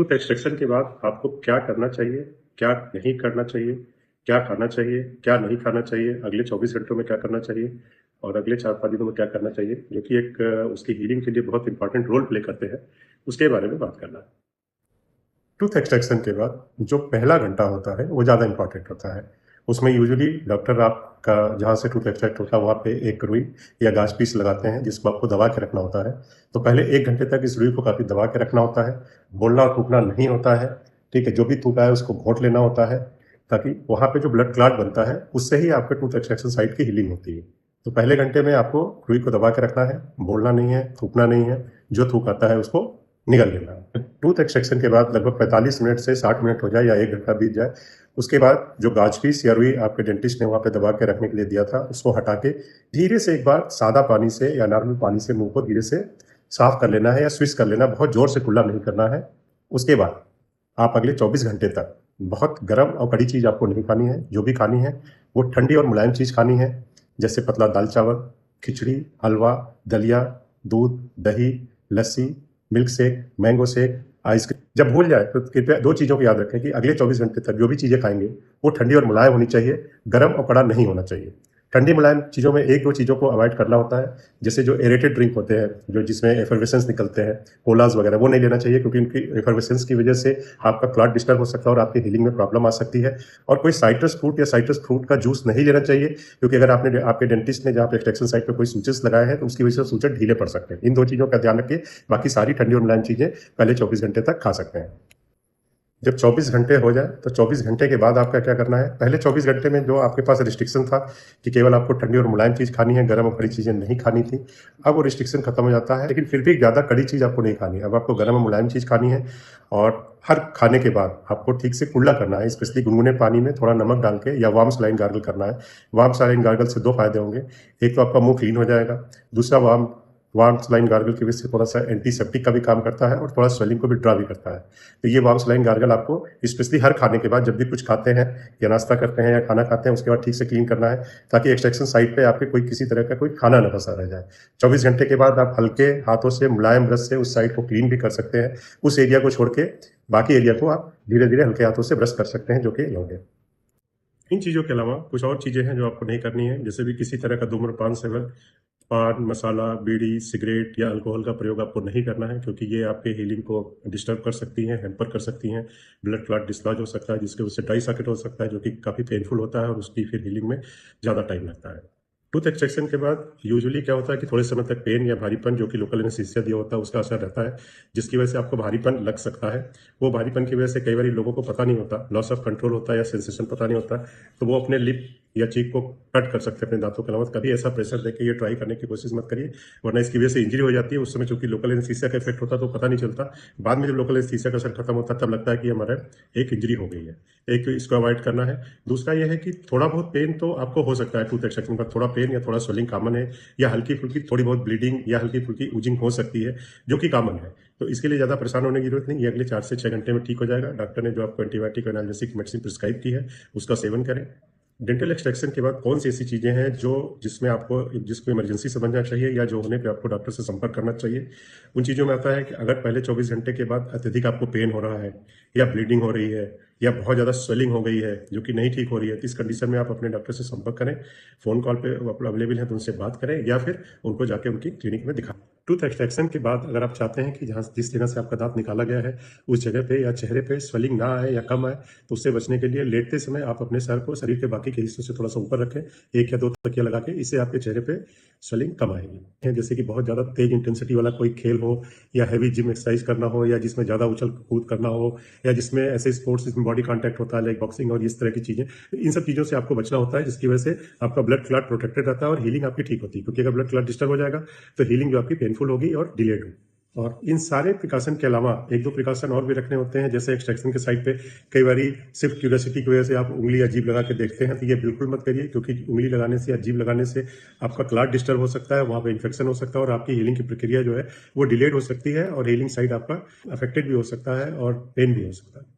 Tooth extraction के बाद आपको क्या करना चाहिए, क्या नहीं करना चाहिए, क्या खाना चाहिए, क्या नहीं खाना चाहिए, अगले 24 घंटों में क्या करना चाहिए और अगले 4-5 दिनों में क्या करना चाहिए, जो कि एक उसकी हीलिंग के लिए बहुत इंपॉर्टेंट रोल प्ले करते हैं, उसके बारे में बात करना है। टूथ एक्सट्रैक्शन के बाद जो पहला घंटा होता है वो ज़्यादा इंपॉर्टेंट होता है। उसमें यूजुअली डॉक्टर आपका जहाँ से टूथ एक्सट्रैक्ट होता है वहाँ पे एक रुई या गाछ पीस लगाते हैं जिसको आपको दबा के रखना होता है। तो पहले 1 घंटे तक इस रुई को काफ़ी दबा के रखना होता है। बोलना और थूकना नहीं होता है, ठीक है? जो भी थूका है उसको घोंट लेना होता है, ताकि वहाँ पे जो ब्लड क्लॉट बनता है उससे ही आपके टूथ एक्सट्रैक्शन साइट की हीलिंग होती है। तो पहले घंटे में आपको रुई को दबा के रखना है, बोलना नहीं है, थूकना नहीं है, जो थूक आता है उसको निगल लेना है। टूथ एक्सट्रैक्शन के बाद लगभग 45 मिनट से 60 मिनट हो जाए या 1 घंटा बीत जाए, उसके बाद जो गाज पीस या रुई आपके डेंटिस्ट ने वहाँ पे दबा के रखने के लिए दिया था उसको हटा के धीरे से एक बार सादा पानी से या नॉर्मल पानी से मुंह को धीरे से साफ कर लेना है या स्विच कर लेना, बहुत जोर से कुल्ला नहीं करना है। उसके बाद आप अगले 24 घंटे तक बहुत गर्म और कड़ी चीज़ आपको नहीं खानी है। जो भी खानी है वो ठंडी और मुलायम चीज़ खानी है, जैसे पतला दाल चावल, खिचड़ी, हलवा, दलिया, दूध, दही, lassi, milk shake, mango shake, ice cream. जब भूल जाए तो कृपया 2 चीज़ों को याद रखें कि अगले 24 घंटे तक जो भी चीज़ें खाएंगे वो ठंडी और मुलायम होनी चाहिए, गर्म और कड़ा नहीं होना चाहिए। ठंडी मुलायम चीज़ों में 1-2 चीज़ों को अवॉइड करना होता है, जैसे जो एरेटेड ड्रिंक होते हैं, जो जिसमें एफर्वेसेंस निकलते हैं, कोलाज वगैरह, वो नहीं लेना चाहिए क्योंकि उनकी एफर्वेसेंस की वजह से आपका क्लॉट डिस्टर्ब हो सकता है और आपकी हीलिंग में प्रॉब्लम आ सकती है। और कोई साइट्रस फ्रूट या साइट्रस फ्रूट का जूस नहीं लेना चाहिए, क्योंकि अगर आपके डेंटिस्ट ने जहाँ पे एक्सट्रैक्शन साइट पे कोई सूचेस लगाए हैं तो उसकी वजह से सूचक ढीले पड़ सकते हैं। इन 2 चीज़ों का ध्यान रखिए, बाकी सारी ठंडी और मुलायम चीज़ें पहले 24 घंटे तक खा सकते हैं। जब 24 घंटे हो जाए तो 24 घंटे के बाद आपका क्या करना है, पहले 24 घंटे में जो आपके पास रिस्ट्रिक्शन था कि केवल आपको ठंडी और मुलायम चीज़ खानी है, गर्म और कड़ी चीज़ें नहीं खानी थी, अब वो रिस्ट्रिक्शन खत्म हो जाता है, लेकिन फिर भी ज़्यादा कड़ी चीज़ आपको नहीं खानी है। अब आपको गर्म और मुलायम चीज़ खानी है और हर खाने के बाद आपको ठीक से कुल्ला करना है, स्पेशली गुनगुने पानी में थोड़ा नमक डाल के या वार्म सलाइन गार्गल करना है। वार्म सलाइन गार्गल से 2 फायदे होंगे, एक तो आपका मुंह क्लीन हो जाएगा, दूसरा वार्म वार्म सलाइन गार्गल की वजह से थोड़ा सा एंटीसेप्टिक का भी काम करता है और थोड़ा स्वेलिंग को भी ड्रा भी करता है। तो ये वार्म सलाइन गार्गल आपको स्पेशली हर खाने के बाद, जब भी कुछ खाते हैं या नाश्ता करते हैं या खाना खाते हैं, उसके बाद ठीक से क्लीन करना है, ताकि एक्सट्रैक्शन साइट पे आपके कोई किसी तरह का कोई खाना न फंसा रह जाए। 24 घंटे के बाद आप हल्के हाथों से मुलायम ब्रश से उस साइट को क्लीन भी कर सकते हैं। उस एरिया को छोड़ के बाकी एरिया को आप धीरे धीरे हल्के हाथों से ब्रश कर सकते हैं, जो कि अलाउड है। इन चीज़ों के अलावा कुछ और चीज़ें हैं जो आपको नहीं करनी है, जैसे भी किसी तरह का धूम्रपान सेवन, पान मसाला, बीड़ी, सिगरेट या अल्कोहल का प्रयोग आपको नहीं करना है, क्योंकि ये आपके हीलिंग को डिस्टर्ब कर सकती हैं, हैम्पर कर सकती हैं। ब्लड क्लॉट डिस्लॉज हो सकता है, जिसकी वजह से ड्राई सॉकेट हो सकता है, जो कि काफ़ी पेनफुल होता है और उसकी फिर हीलिंग में ज़्यादा टाइम लगता है। टूथ एक्सट्रैक्शन के बाद यूजुअली क्या होता है कि थोड़े समय तक पेन या भारीपन, जो कि लोकल एनेस्थीसिया दिया होता है, उसका असर रहता है, जिसकी वजह से आपको भारीपन लग सकता है। वो भारीपन की वजह से कई बार लोगों को पता नहीं होता, लॉस ऑफ कंट्रोल होता है या सेंसेशन पता नहीं होता, तो वो अपने लिप या चीक को कट कर सकते हैं अपने दांतों के अलावा। कभी ऐसा प्रेशर देके ये ट्राई करने की कोशिश मत करिए, वरना इसकी वजह से इंजरी हो जाती है। उस समय चूंकि लोकल एनेस्थीसिया का इफेक्ट होता है तो पता नहीं चलता, बाद में जब लोकल एनेस्थीसिया का असर खत्म होता है तब लगता है कि हमारा एक इंजरी हो गई है। एक इसको अवॉइड करना है। दूसरा यह है कि थोड़ा बहुत पेन तो आपको हो सकता है टूथ एक्सट्रैक्शन का, थोड़ा पेन या थोड़ा स्वेलिंग कॉमन है, या हल्की फुल्की थोड़ी बहुत ब्लीडिंग या हल्की फुल्की ऊजिंग हो सकती है, जो कि कॉमन है। तो इसके लिए ज़्यादा परेशान होने की जरूरत नहीं, ये अगले 4 से 6 घंटे में ठीक हो जाएगा। डॉक्टर ने जो आपको एंटीबायोटिक एनाल्जेसिक मेडिसिन प्रिस्क्राइब की है उसका सेवन करें। डेंटल एक्सट्रैक्शन के बाद कौन सी ऐसी चीज़ें हैं जिसमें आपको जिसको इमरजेंसी समझना चाहिए या जो होने पे आपको डॉक्टर से संपर्क करना चाहिए। उन चीज़ों में आता है कि अगर पहले 24 घंटे के बाद अत्यधिक आपको पेन हो रहा है या ब्लीडिंग हो रही है या बहुत ज़्यादा स्वेलिंग हो गई है जो कि नहीं ठीक हो रही है, तो इस कंडीशन में आप अपने डॉक्टर से संपर्क करें। फ़ोन कॉल पे अवेलेबल है तो उनसे बात करें या फिर उनको जाके उनकी क्लिनिक में दिखाएं। टूथ एक्सट्रैक्शन के बाद अगर आप चाहते हैं कि जहाँ जिस जगह से आपका दांत निकाला गया है उस जगह पे या चेहरे पे स्वेलिंग ना आए या कम आए, तो उससे बचने के लिए लेटते समय आप अपने सर को शरीर के बाकी के हिस्सों से थोड़ा सा ऊपर रखें, 1 या 2 तकिया लगा के। इससे आपके चेहरे पे स्वेलिंग कम आएगी। जैसे कि बहुत ज़्यादा तेज इंटेंसिटी वाला कोई खेल हो या हैवी जिम एक्सरसाइज करना हो या जिसमें ज़्यादा उछल कूद करना हो या जिसमें ऐसे स्पोर्ट्स जिसमें बॉडी कॉन्टैक्ट होता है लाइक बॉक्सिंग और इस तरह की चीज़ें, इन सब चीज़ों से आपको बचना होता है, जिसकी वजह से आपका ब्लड क्लॉट प्रोटेक्टेड रहता है और हीलिंग आपकी ठीक होती है। क्योंकि अगर ब्लड क्लॉट डिस्टर्ब हो जाएगा तो हीलिंग जो आपकी पेनफुल होगी और डिलेड होगी। और इन सारे प्रिकॉशन के अलावा 1-2 प्रिकॉशन और भी रखने होते हैं, जैसे एक्सट्रैक्शन के साइड पे कई बारी सिर्फ क्यूरियोसिटी की वजह से आप उंगली या जीभ लगा के देखते हैं, तो ये बिल्कुल मत करिए, क्योंकि उंगली लगाने से या जीभ लगाने से आपका क्लॉट डिस्टर्ब हो सकता है, वहाँ पे इन्फेक्शन हो सकता है और आपकी हीलिंग की प्रक्रिया जो है वो डिलेड हो सकती है और हीलिंग साइड आपका अफेक्टेड भी हो सकता है और पेन भी हो सकता है।